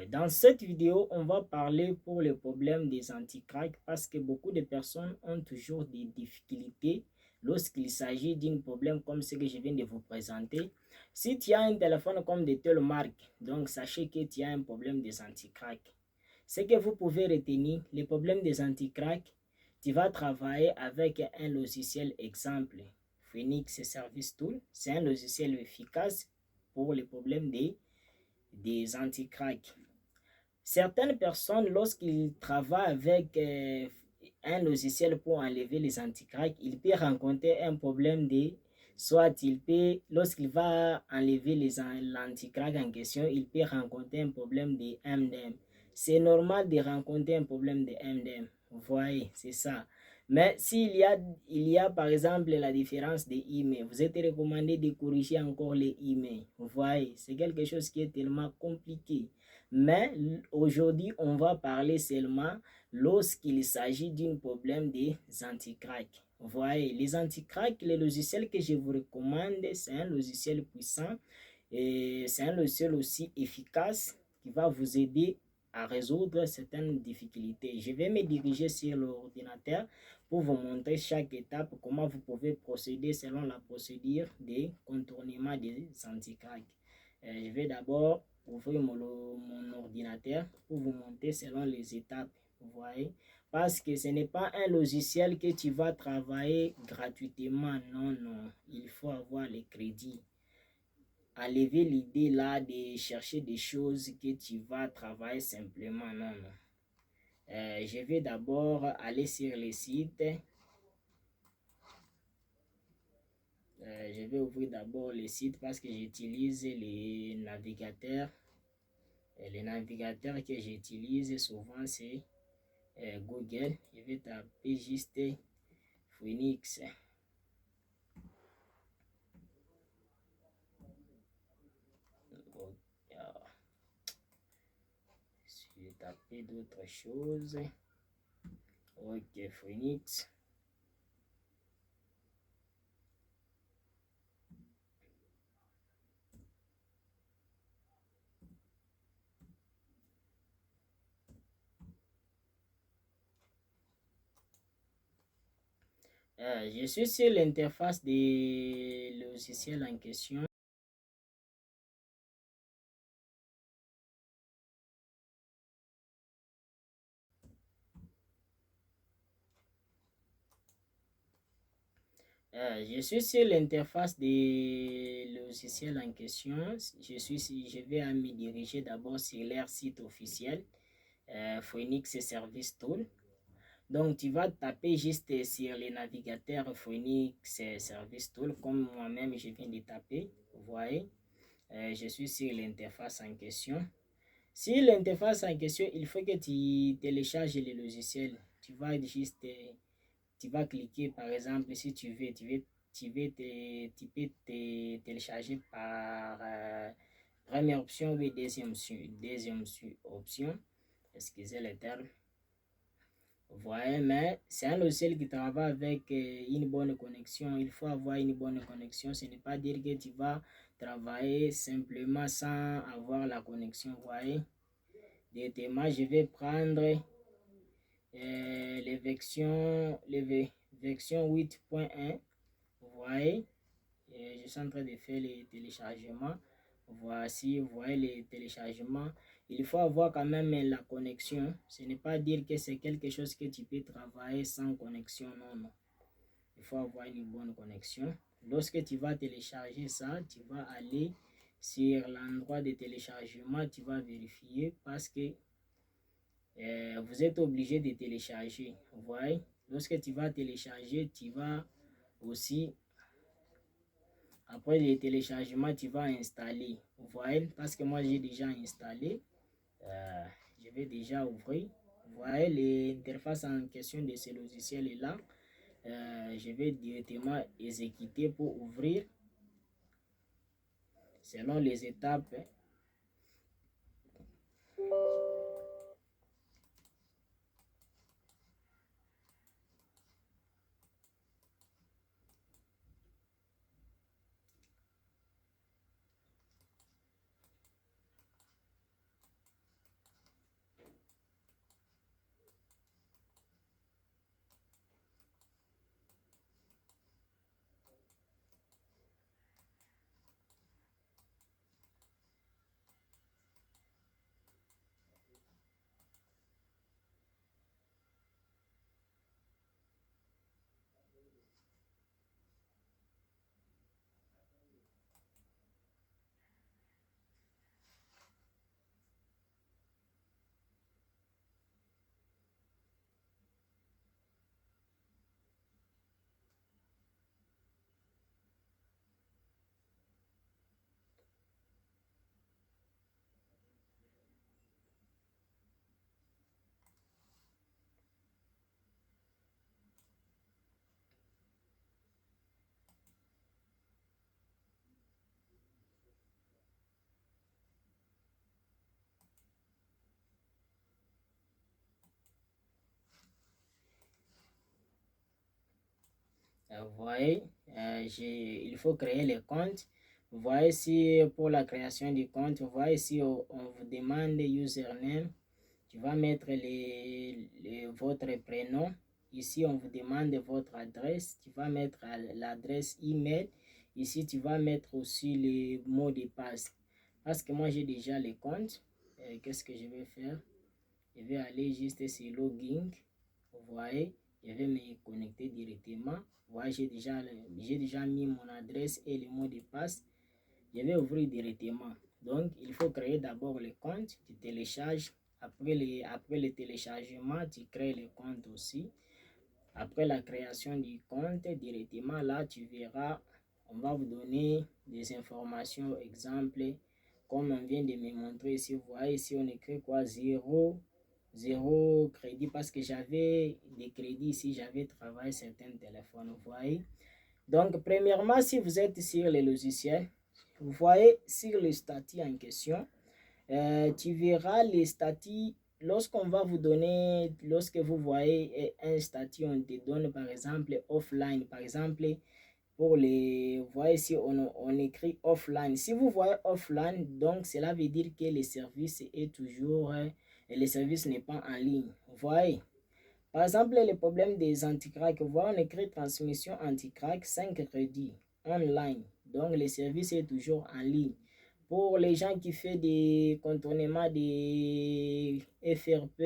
Dans cette vidéo, on va parler pour le problème des anti-crack parce que beaucoup de personnes ont toujours des difficultés lorsqu'il s'agit d'un problème comme ce que je viens de vous présenter. Si tu as un téléphone comme de telle marque, donc sachez que tu as un problème des anti-crack. Ce que vous pouvez retenir, le problème des anti-crack, tu vas travailler avec un logiciel exemple, Phoenix Service Tool. C'est un logiciel efficace pour les problèmes des anti-crack. Certaines personnes, lorsqu'ils travaillent avec un logiciel pour enlever les anti-crack, il peut rencontrer un problème de, soit il peut, lorsqu'il va enlever l'anti-crack en question, il peut rencontrer un problème de MDM. C'est normal de rencontrer un problème de MDM. Vous voyez, c'est ça. Mais s'il y a par exemple la différence des emails, vous êtes recommandé de corriger encore les emails. Vous voyez, c'est quelque chose qui est tellement compliqué. Mais aujourd'hui, on va parler seulement lorsqu'il s'agit d'un problème des anti-crack. Vous voyez, les anti-crack, le logiciel que je vous recommande, c'est un logiciel puissant et c'est un logiciel aussi efficace qui va vous aider à résoudre certaines difficultés. Je vais me diriger sur l'ordinateur pour vous montrer chaque étape, comment vous pouvez procéder selon la procédure de contournement des anti-crack. Je vais d'abord ouvrir mon ordinateur pour vous montrer selon les étapes, vous voyez, parce que ce n'est pas un logiciel que tu vas travailler gratuitement, non, non, il faut avoir les crédits. Enlever l'idée là de chercher des choses que tu vas travailler simplement, non, non. Je vais d'abord aller sur le site. Je vais ouvrir d'abord le site parce que j'utilise les navigateurs. Les navigateurs que j'utilise souvent, c'est Google. Je vais taper juste Phoenix. Je vais taper d'autres choses. Ok, Phoenix. Je suis sur l'interface des logiciels en question. Je suis sur l'interface des logiciels en question. Je vais me diriger d'abord sur leur site officiel, Phoenix Service Tool. Donc, tu vas taper juste sur les navigateurs Phoenix Service Tool, comme moi-même je viens de taper. Vous voyez, je suis sur l'interface en question. Sur l'interface en question, il faut que tu télécharges le logiciel. Tu vas juste, tu vas cliquer par exemple, si tu veux, tu peux te télécharger par première option ou deuxième option. Excusez le terme. Vous voyez, mais c'est un logiciel qui travaille avec une bonne connexion. Il faut avoir une bonne connexion. Ce n'est pas dire que tu vas travailler simplement sans avoir la connexion. Vous voyez, directement, je vais prendre les versions 8.1. Vous voyez, je suis en train de faire les téléchargements. Voici, vous voyez les téléchargements. Il faut avoir quand même la connexion. Ce n'est pas dire que c'est quelque chose que tu peux travailler sans connexion. Non, non. Il faut avoir une bonne connexion. Lorsque tu vas télécharger ça, tu vas aller sur l'endroit de téléchargement. Tu vas vérifier parce que vous êtes obligé de télécharger. Vous voyez, lorsque tu vas télécharger, tu vas aussi, après le téléchargement, tu vas installer. Vous voyez, parce que moi j'ai déjà installé. Je vais déjà ouvrir. Vous voyez, l'interface en question de ce logiciel est là. Je vais directement exécuter pour ouvrir selon les étapes. Vous voyez, il faut créer les comptes. Vous voyez si pour la création du compte, vous voyez si on vous demande username, tu vas mettre votre prénom. Ici, on vous demande votre adresse, tu vas mettre l'adresse email. Ici, tu vas mettre aussi les mots de passe. Parce que moi, j'ai déjà les comptes. Qu'est-ce que je vais faire? Je vais aller juste sur login. Vous voyez, je vais me connecter directement. Vous voyez, j'ai déjà mis mon adresse et le mot de passe. Je vais ouvrir directement. Donc, il faut créer d'abord le compte. Tu télécharges. Après le téléchargement, tu crées le compte aussi. Après la création du compte, directement là, tu verras, on va vous donner des informations, exemple, comme on vient de me montrer ici. Vous voyez ici, on écrit quoi? Zéro crédit, parce que j'avais des crédits ici, j'avais travaillé certains téléphones, vous voyez. Donc, premièrement, si vous êtes sur le logiciel, vous voyez sur le statut en question, tu verras les statuts. Lorsqu'on va vous donner, lorsque vous voyez un statut, on te donne par exemple offline. Par exemple, pour les, vous voyez ici, on écrit offline. Si vous voyez offline, donc cela veut dire que le service est toujours, le service n'est pas en ligne. Vous voyez? Par exemple, le problème des anti-crack, vous voyez, on écrit transmission anti-crack 5 crédits online. Donc, le service est toujours en ligne. Pour les gens qui font des contournements des FRP,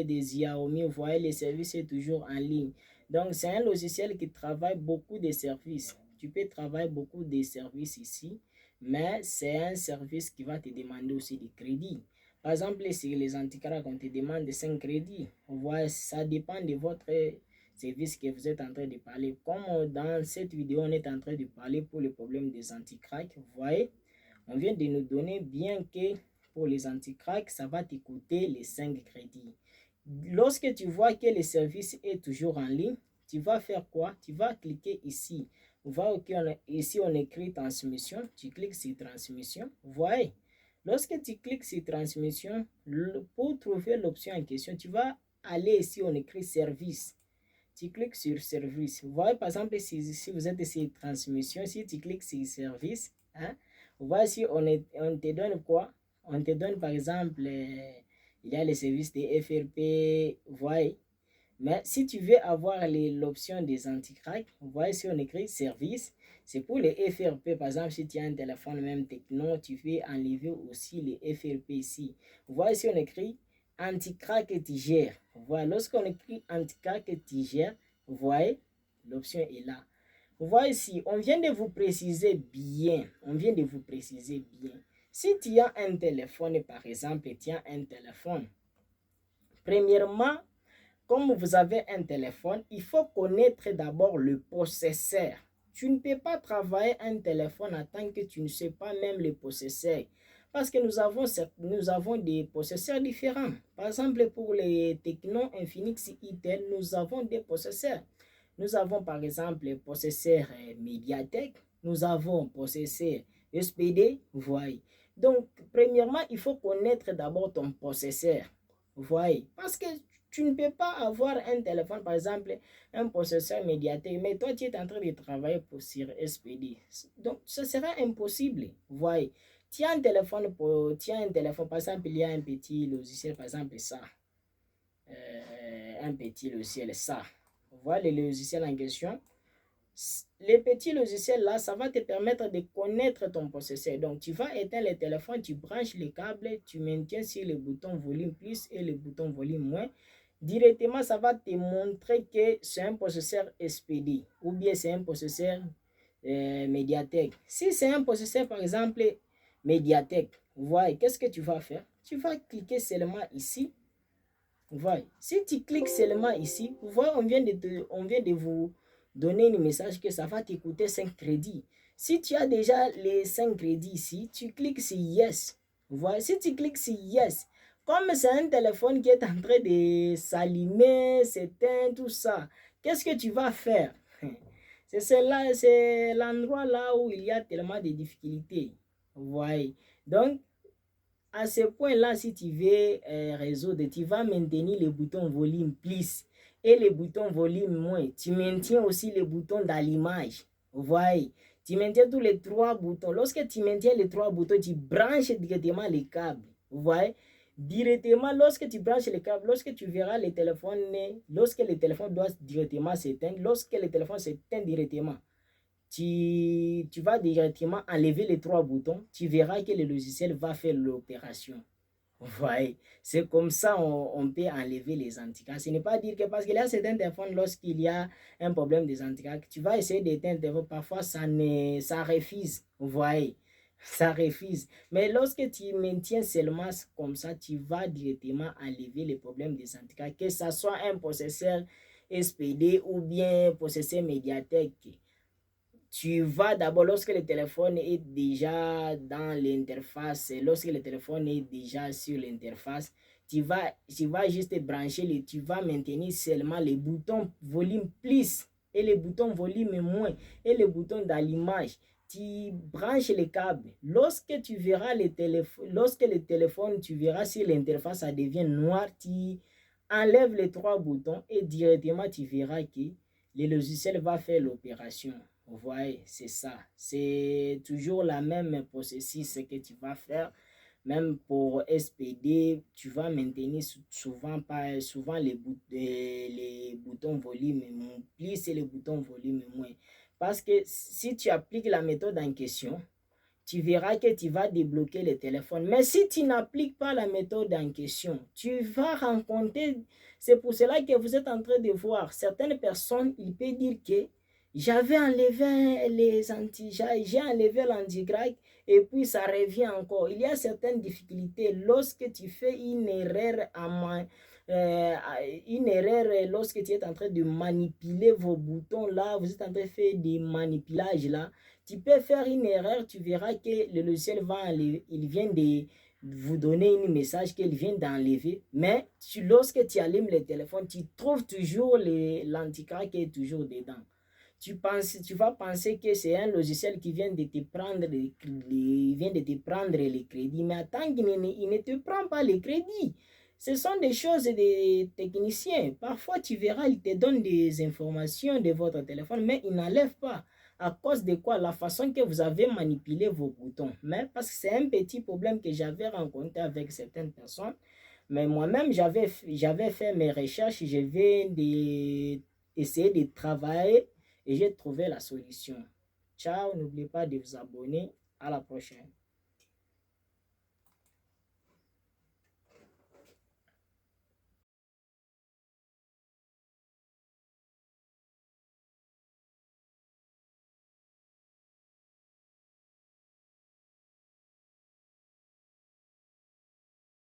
des Xiaomi, vous voyez, le service est toujours en ligne. Donc, c'est un logiciel qui travaille beaucoup de services. Tu peux travailler beaucoup de services ici, mais c'est un service qui va te demander aussi des crédits. Par exemple, si les anti-crack, on te demande 5 crédits, vous voyez, ça dépend de votre service que vous êtes en train de parler. Comme dans cette vidéo, on est en train de parler pour le problème des anti-crack, vous voyez, on vient de nous donner bien que pour les anti-crack, ça va te coûter les 5 crédits. Lorsque tu vois que le service est toujours en ligne, tu vas faire quoi? Tu vas cliquer ici. Vous voyez ici on écrit transmission. Tu cliques sur transmission. Vous voyez? Lorsque tu cliques sur transmission, pour trouver l'option en question, tu vas aller ici on écrit service. Tu cliques sur service. Vous voyez par exemple si vous êtes sur transmission, si tu cliques sur service, hein, vous voyez ici on te donne quoi? On te donne par exemple, il y a les services des FRP, vous voyez. Mais si tu veux avoir l'option des anti-crack, vous voyez ici on écrit service. C'est pour les FRP, par exemple si tu as un téléphone même Techno, tu veux enlever aussi les FRP ici. Vous voyez ici on écrit anti-crack et tigère. Voilà, lorsqu'on écrit anti-crack et tigère, vous voyez, l'option est là. Vous voyez ici, on vient de vous préciser bien. On vient de vous préciser bien. Si tu as un téléphone, par exemple, tu as un téléphone. Premièrement, comme vous avez un téléphone, il faut connaître d'abord le processeur. Tu ne peux pas travailler un téléphone en tant que tu ne sais pas même le processeur. Parce que nous avons des processeurs différents. Par exemple, pour les Tecno Infinix Itel, nous avons des processeurs. Nous avons par exemple le processeur Mediatek. Nous avons processeur SPD. Vous voyez. Donc, premièrement, il faut connaître d'abord ton processeur. Vous voyez. Parce que tu ne peux pas avoir un téléphone, par exemple, un processeur Mediatek, mais toi, tu es en train de travailler sur SPD. Donc, ce sera impossible. Vous voyez. Tu as un téléphone, par exemple, il y a un petit logiciel, par exemple, ça. Un petit logiciel, ça. Vous voyez le logiciel en question. Les petits logiciels là, ça va te permettre de connaître ton processeur. Donc, tu vas éteindre le téléphone, tu branches les câbles, tu maintiens sur le bouton volume plus et le bouton volume moins. Directement, ça va te montrer que c'est un processeur SPD ou bien c'est un processeur Mediatek. Si c'est un processeur, par exemple, Mediatek, vous voyez, qu'est-ce que tu vas faire? Tu vas cliquer seulement ici. Vous voyez, si tu cliques seulement ici, vous voyez, on vient de vous donner un message que ça va te coûter 5 crédits. Si tu as déjà les 5 crédits ici, tu cliques sur Yes. Vous voyez, si tu cliques sur Yes, comme c'est un téléphone qui est en train de s'allumer, s'éteindre, tout ça, qu'est-ce que tu vas faire? C'est l'endroit là où il y a tellement de difficultés. Vous voyez, donc, à ce point-là, si tu veux résoudre, tu vas maintenir le bouton volume plus et le bouton volume moins. Tu maintiens aussi le bouton d'allumage. Vous voyez, tu maintiens tous les 3 boutons. Lorsque tu maintiens les 3 boutons, tu branches directement les câbles. Vous voyez, directement, lorsque tu branches les câbles, lorsque tu verras les téléphones, lorsque le téléphone doit directement s'éteindre, lorsque le téléphone s'éteint directement, tu vas directement enlever les 3 boutons, tu verras que le logiciel va faire l'opération. Vous voyez, c'est comme ça on peut enlever les anti-crack. Ce n'est pas dire que parce qu'il y a certains téléphones, lorsqu'il y a un problème des anti-crack, tu vas essayer d'éteindre, parfois ça refuse. Vous voyez, ça refuse. Mais lorsque tu maintiens seulement comme ça, tu vas directement enlever les problèmes des anti-crack, que ce soit un processeur SPD ou bien processeur Mediatek. Tu vas d'abord, lorsque le téléphone est déjà dans l'interface, lorsque le téléphone est déjà sur l'interface, tu vas juste brancher, tu vas maintenir seulement les boutons volume plus et les boutons volume moins et les boutons d'allumage. Tu branches les câbles. Lorsque tu verras lorsque le téléphone, tu verras si l'interface ça devient noir, tu enlèves les 3 boutons et directement tu verras que le logiciel va faire l'opération. Vous voyez, c'est ça. C'est toujours la même processus que tu vas faire. Même pour SPD, tu vas maintenir souvent les boutons volume plus et les boutons volume moins. Parce que si tu appliques la méthode en question, tu verras que tu vas débloquer le téléphone. Mais si tu n'appliques pas la méthode en question, tu vas rencontrer... C'est pour cela que vous êtes en train de voir certaines personnes, ils peuvent dire que j'avais enlevé j'ai enlevé l'anti-crack et puis ça revient encore. Il y a certaines difficultés lorsque tu fais une erreur lorsque tu es en train de manipuler vos boutons là, vous êtes en train de faire des manipulages là. Tu peux faire une erreur, tu verras que le logiciel il vient de vous donner un message qu'il vient d'enlever. Mais lorsque tu allumes le téléphone, tu trouves toujours l'anti-crack qui est toujours dedans. Tu vas penser que c'est un logiciel qui vient de te prendre les crédits. Mais attends, il ne te prend pas les crédits. Ce sont des choses des techniciens. Parfois, tu verras, ils te donnent des informations de votre téléphone, mais ils n'enlèvent pas. À cause de quoi? La façon que vous avez manipulé vos boutons. Mais parce que c'est un petit problème que j'avais rencontré avec certaines personnes. Mais moi-même, j'avais fait mes recherches. Je viens d'essayer de travailler et j'ai trouvé la solution. Ciao, n'oubliez pas de vous abonner. À la prochaine.